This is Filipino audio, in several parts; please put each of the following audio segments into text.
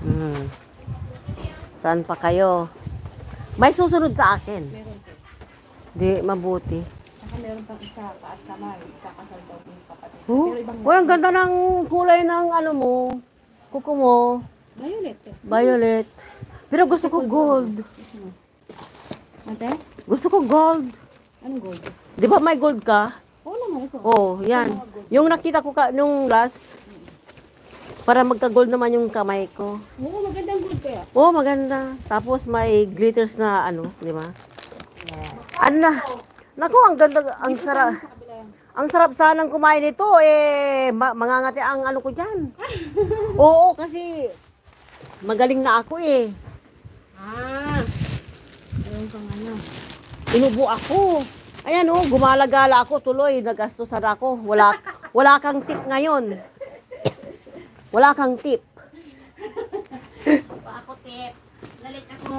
Hmm. Saan pa kayo? May susunod sa akin. Meron po. Di, mabuti. Saka meron pang isa, paat kamay. Kakasal daw po yung kapatid. Oh, Pero ibang oh, ang ganda ng kulay ng ano mo. Kuko mo. violet. Violet. Pero gusto ko gold. Ate? Gusto ko gold. Anong gold? Di ba may gold ka? Oo naman ito. Oh, yan. Yung nakita ko nung last. Para magka-gold naman yung kamay ko. Oo, magandang gold kaya. Oh, maganda. Tapos may glitters na ano, di ba? Ano? Naku, ang ganda, ang sarap. Sa kabila yan. Ang sarap sanang kumain nito, mangangati ang ano ko dyan. Oo, kasi magaling na ako eh. Ah! Meron kang ano. Inubo ako. Ayan oh, gumalagala ako tuloy, nagastusan ako. Wala kang tip ngayon. Wala kang tip. Pa ako, tip. Lalit ako.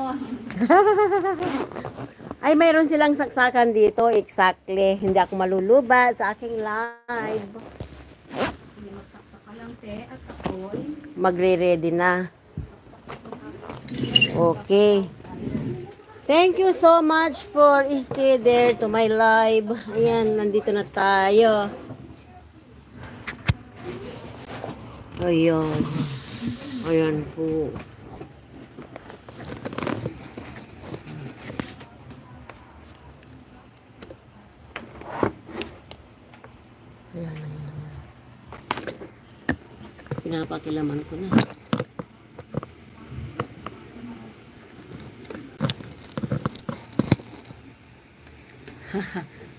Ay, mayroon silang saksakan dito, exactly. Hindi ako maluluba sa aking live. Sige, magsaksak ka lang, te. At ako'y Magre-ready na. Okay. Thank you so much for stay there to my live. Ayan, nandito na tayo. Ayan. Ayan po. Ayan, ayan, ayan. Pinapakilaman ko na.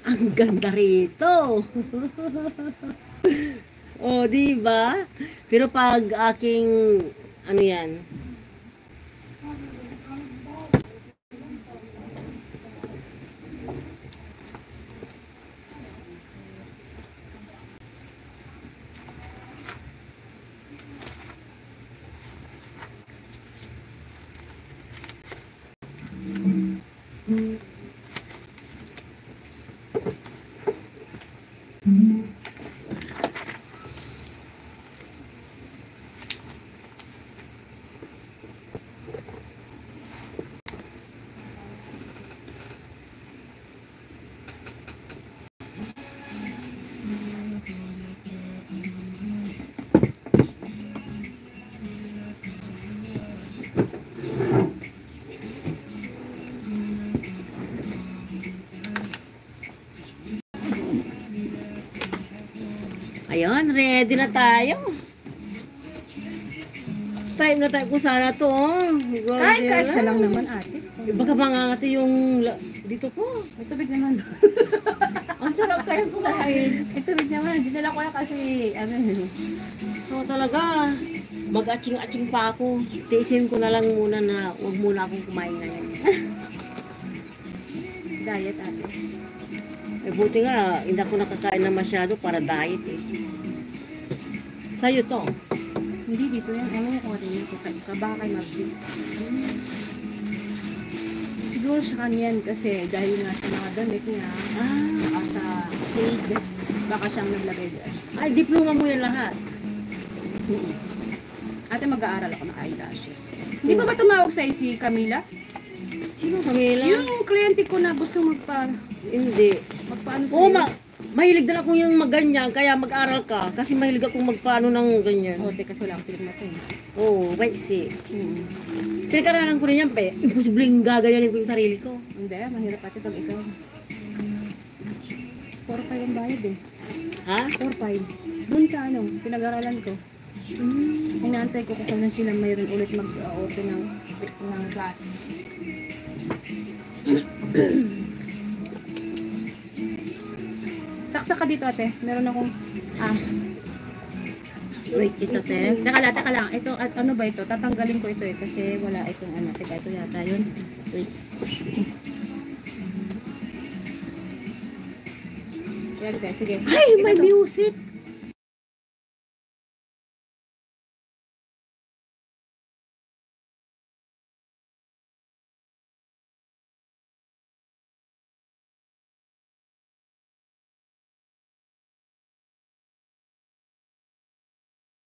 Ang ganda rito. Oh, di ba? Pero pag aking ano 'yan? Ayun, ready na tayo. Type na type ko sana to. kahit isa lang naman, ate. Baka mangangati yung dito ko. May tubig naman. Ang sarap kayang kumain. May tubig naman. Dinala ko na kasi, ano Oo talaga. Mag-aching-aching pa ako. Tiisin ko na lang muna na huwag muna akong kumain ngayon. diet, ate. Buti nga, hindi ako nakakain na masyado para diet eh. Sa'yo to. Hindi dito yan. Ewan ko kung ano yun. Sa baka kay Mabdi. Siguro sa kanyan kasi dahil nga sa mga damit niya, baka sa shade, baka siyang naglagay doon. Ay, diploma mo yan lahat. Ate, mag-aaral ako ng eyelashes. Di ba tumawag sa'yo si Camila? Sino Camila? Yung kliyente ko na gusto Hindi. magpaano sa'yo. Oo, mahilig din ako yung magganyan, kaya mag-aral ka. Kasi mahilig akong magpaano ng ganyan. O, teka, so lang, piling mo ito eh. Oo, maiksi. Pinag-aralan ko rin yan, pe. Imposibleng gagayanin ko yung sarili ko. Hindi, mahirap ate pag ikaw. 4-5 ang bayad eh. Ha? 4-5. Doon sa ano, pinag-aralan ko. Inaantay ko kung saan sila mayroon ulit mag-open ng class. Saksak ka dito, ate. Meron akong wait, ito, te. Teka lang. Ito, ano ba ito? Tatanggalin ko ito eh. Kasi wala itong ano. Teka, ito yata yun. Wait. Yan, te. Sige. Ay, may Ito. music.